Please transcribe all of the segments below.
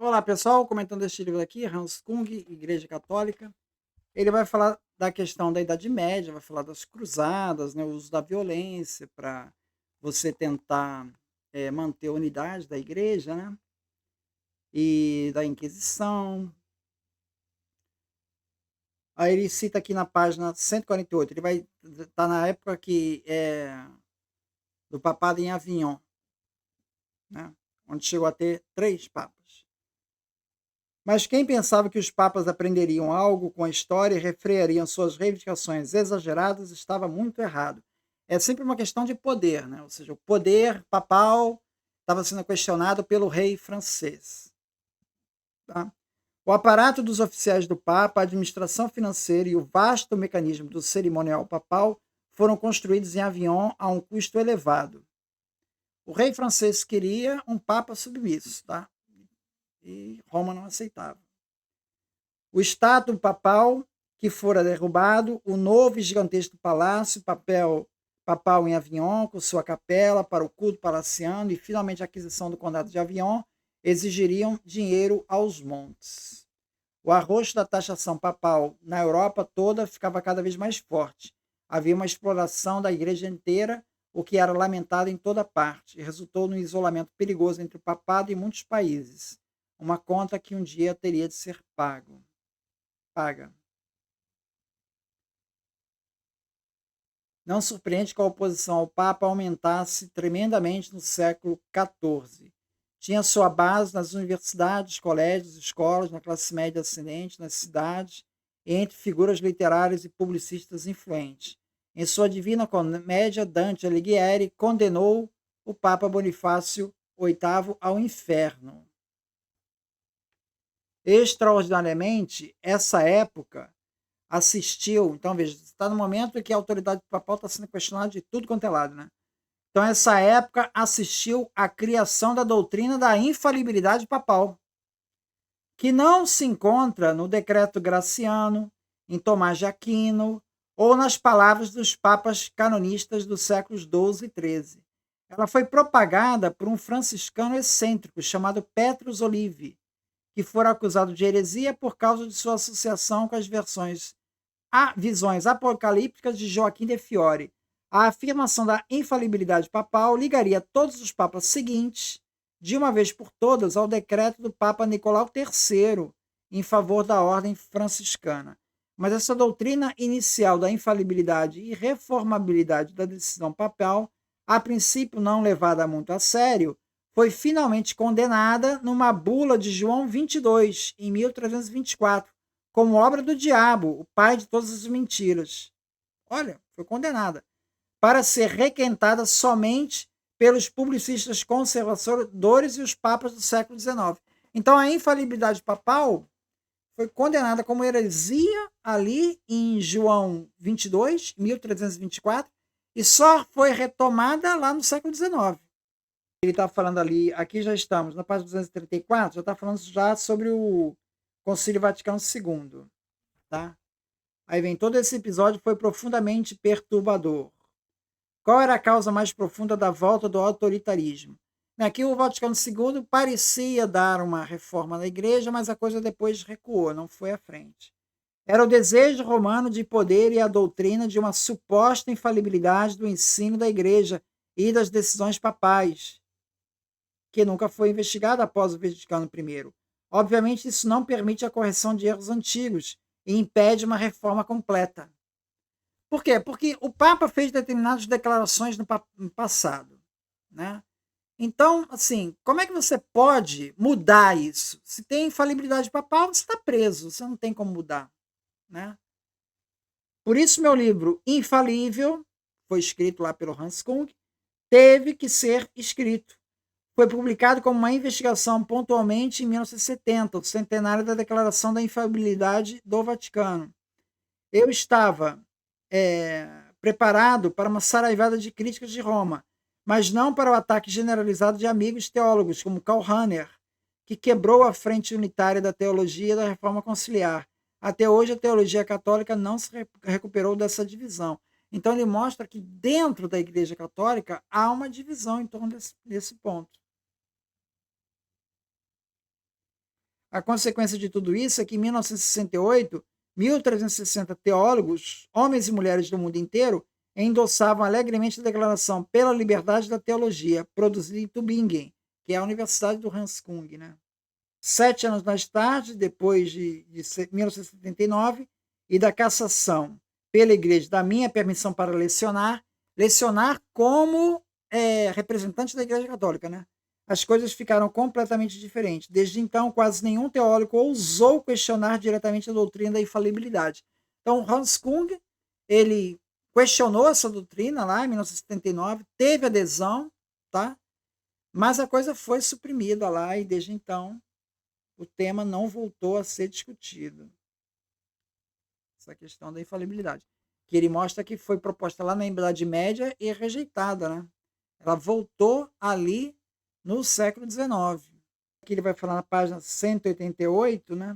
Olá pessoal, comentando este livro aqui, Hans Kung, Igreja Católica. Ele vai falar da questão da Idade Média, vai falar das cruzadas, né, o uso da violência para você tentar manter a unidade da igreja, né, e da Inquisição. Aí ele cita aqui na página 148, ele vai estar na época do papado em Avignon, né, onde chegou a ter 3 papas. Mas quem pensava que os papas aprenderiam algo com a história e refreariam suas reivindicações exageradas estava muito errado. É sempre uma questão de poder, né? Ou seja, o poder papal estava sendo questionado pelo rei francês. Tá? O aparato dos oficiais do Papa, a administração financeira e o vasto mecanismo do cerimonial papal foram construídos em Avignon a um custo elevado. O rei francês queria um Papa submisso, tá? E Roma não aceitava. O estátuo papal que fora derrubado, o novo e gigantesco palácio papal em Avignon, com sua capela para o culto palaciano e finalmente a aquisição do condado de Avignon, exigiriam dinheiro aos montes. O arroxo da taxação papal na Europa toda ficava cada vez mais forte. Havia uma exploração da igreja inteira, o que era lamentado em toda parte, e resultou no isolamento perigoso entre o papado e muitos países. Uma conta que um dia teria de ser paga. Não surpreende que a oposição ao Papa aumentasse tremendamente no século XIV. Tinha sua base nas universidades, colégios, escolas, na classe média ascendente, nas cidades, e entre figuras literárias e publicistas influentes. Em sua Divina Comédia, Dante Alighieri condenou o Papa Bonifácio VIII ao inferno. Extraordinariamente, essa época assistiu. Então, veja, está no momento em que a autoridade papal está sendo questionada de tudo quanto é lado, né? Então, essa época assistiu à criação da doutrina da infalibilidade papal, que não se encontra no decreto Graciano, em Tomás de Aquino, ou nas palavras dos papas canonistas dos séculos XII e XIII. Ela foi propagada por um franciscano excêntrico chamado Petrus Olive, que fora acusado de heresia por causa de sua associação com as visões apocalípticas de Joaquim de Fiore. A afirmação da infalibilidade papal ligaria todos os papas seguintes, de uma vez por todas, ao decreto do Papa Nicolau III em favor da ordem franciscana. Mas essa doutrina inicial da infalibilidade e reformabilidade da decisão papal, a princípio não levada muito a sério, foi finalmente condenada numa bula de João 22, em 1324, como obra do diabo, o pai de todas as mentiras. Olha, foi condenada. Para ser requentada somente pelos publicistas conservadores e os papas do século XIX. Então, a infalibilidade papal foi condenada como heresia ali em João 22, 1324, e só foi retomada lá no século XIX. Ele está falando ali, aqui já estamos, na página 234, já está falando já sobre o Concílio Vaticano II. Tá? Aí vem, todo esse episódio foi profundamente perturbador. Qual era a causa mais profunda da volta do autoritarismo? Aqui o Vaticano II parecia dar uma reforma na igreja, mas a coisa depois recuou, não foi à frente. Era o desejo romano de poder e a doutrina de uma suposta infalibilidade do ensino da igreja e das decisões papais, que nunca foi investigada após o Vaticano I. Obviamente, isso não permite a correção de erros antigos e impede uma reforma completa. Por quê? Porque o Papa fez determinadas declarações no passado, né? Então, assim, como é que você pode mudar isso? Se tem infalibilidade papal, você está preso, você não tem como mudar, né? Por isso, meu livro Infalível, foi escrito lá pelo Hans Kung, teve que ser escrito. Foi publicado como uma investigação pontualmente em 1970, o centenário da Declaração da Infalibilidade do Vaticano. Eu estava preparado para uma saraivada de críticas de Roma, mas não para o ataque generalizado de amigos teólogos, como Karl Rahner, que quebrou a frente unitária da teologia e da reforma conciliar. Até hoje, a teologia católica não se recuperou dessa divisão. Então, ele mostra que dentro da Igreja Católica há uma divisão em torno desse ponto. A consequência de tudo isso é que em 1968, 1.360 teólogos, homens e mulheres do mundo inteiro, endossavam alegremente a declaração pela liberdade da teologia, produzida em Tübingen, que é a Universidade do Hans Kung. Né? 7 anos mais tarde, depois de 1979, e da cassação pela igreja da minha permissão para lecionar como representante da Igreja Católica, né? As coisas ficaram completamente diferentes. Desde então, quase nenhum teólogo ousou questionar diretamente a doutrina da infalibilidade. Então, Hans Kung, ele questionou essa doutrina lá em 1979, teve adesão, tá? Mas a coisa foi suprimida lá e desde então o tema não voltou a ser discutido. Essa questão da infalibilidade. Que ele mostra que foi proposta lá na Idade Média e rejeitada, né? Ela voltou ali no século XIX. Aqui ele vai falar na página 188, né?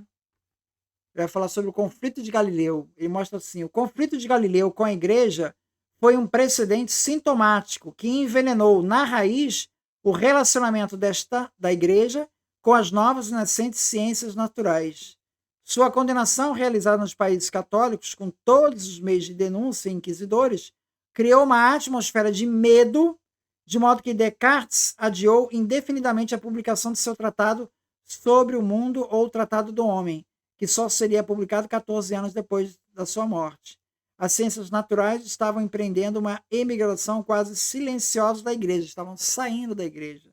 Ele vai falar sobre o conflito de Galileu. Ele mostra assim: o conflito de Galileu com a igreja foi um precedente sintomático que envenenou na raiz o relacionamento da igreja com as novas e nascentes ciências naturais. Sua condenação, realizada nos países católicos, com todos os meios de denúncia e inquisidores, criou uma atmosfera de medo, de modo que Descartes adiou indefinidamente a publicação de seu tratado sobre o mundo ou o Tratado do Homem, que só seria publicado 14 anos depois da sua morte. As ciências naturais estavam empreendendo uma emigração quase silenciosa da igreja, estavam saindo da igreja.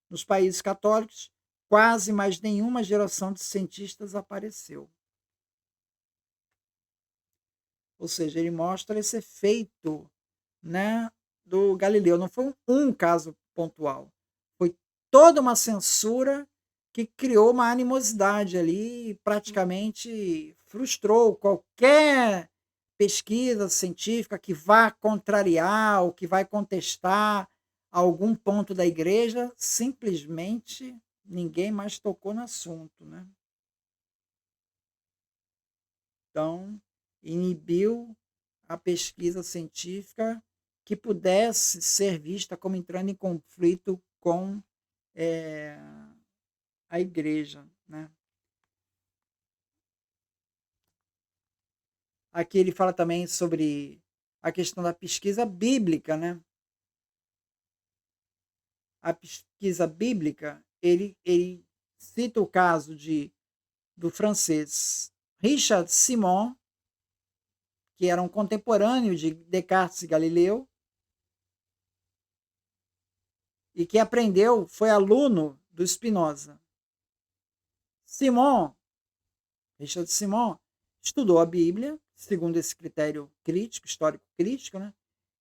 Nos países católicos, quase mais nenhuma geração de cientistas apareceu. Ou seja, ele mostra esse efeito, né, do Galileu. Não foi um caso pontual. Foi toda uma censura que criou uma animosidade ali e praticamente frustrou qualquer pesquisa científica que vá contrariar ou que vai contestar algum ponto da igreja. Simplesmente ninguém mais tocou no assunto, né? Então, inibiu a pesquisa científica que pudesse ser vista como entrando em conflito com a igreja, né? Aqui ele fala também sobre a questão da pesquisa bíblica, né? A pesquisa bíblica, ele cita o caso do francês Richard Simon, que era um contemporâneo de Descartes e Galileu, e que aprendeu, foi aluno do Spinoza. Richard Simon, estudou a Bíblia, segundo esse critério crítico, histórico-crítico, né?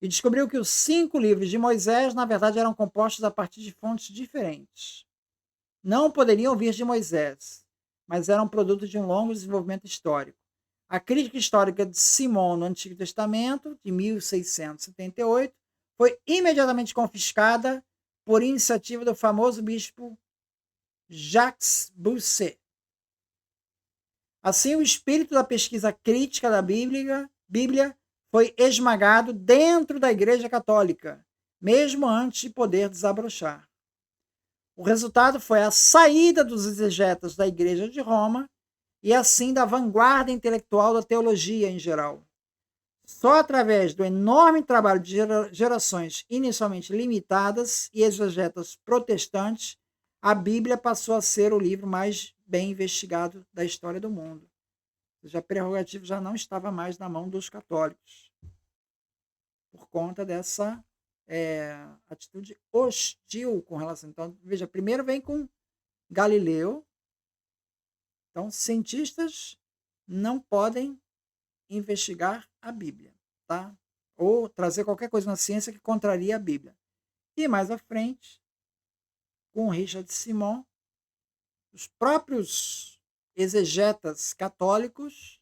E descobriu que os 5 livros de Moisés, na verdade, eram compostos a partir de fontes diferentes. Não poderiam vir de Moisés, mas eram produto de um longo desenvolvimento histórico. A crítica histórica de Simon no Antigo Testamento, de 1678, foi imediatamente confiscada por iniciativa do famoso bispo Jacques Bossuet. Assim, o espírito da pesquisa crítica da Bíblia foi esmagado dentro da Igreja Católica, mesmo antes de poder desabrochar. O resultado foi a saída dos exegetas da Igreja de Roma e, assim, da vanguarda intelectual da teologia em geral. Só através do enorme trabalho de gerações inicialmente limitadas e exegetas protestantes, a Bíblia passou a ser o livro mais bem investigado da história do mundo. Ou seja, a prerrogativa já não estava mais na mão dos católicos, por conta dessa atitude hostil com relação. Então, veja, primeiro vem com Galileu. Então, cientistas não podem investigar a Bíblia, tá? Ou trazer qualquer coisa na ciência que contraria a Bíblia. E mais à frente, com Richard Simon, os próprios exegetas católicos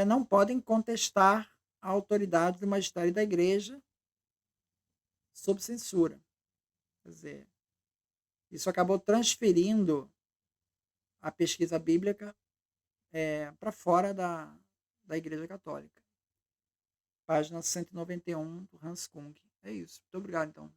não podem contestar a autoridade do magistério da igreja sob censura. Quer dizer, isso acabou transferindo a pesquisa bíblica para fora da igreja católica. Página 191 do Hans Kung. É isso. Muito obrigado, então.